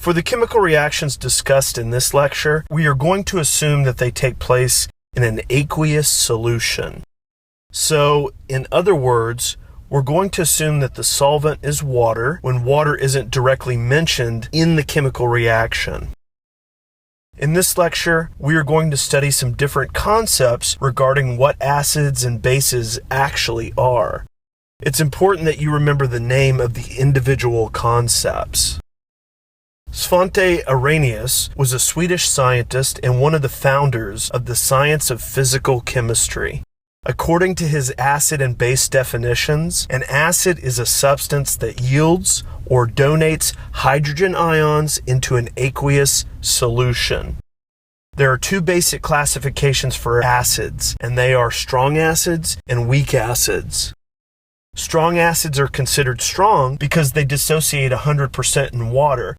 For the chemical reactions discussed in this lecture, we are going to assume that they take place in an aqueous solution. So, in other words, we're going to assume that the solvent is water when water isn't directly mentioned in the chemical reaction. In this lecture, we are going to study some different concepts regarding what acids and bases actually are. It's important that you remember the name of the individual concepts. Svante Arrhenius was a Swedish scientist and one of the founders of the science of physical chemistry. According to his acid and base definitions, an acid is a substance that yields or donates hydrogen ions into an aqueous solution. There are two basic classifications for acids, and they are strong acids and weak acids. Strong acids are considered strong because they dissociate 100% in water,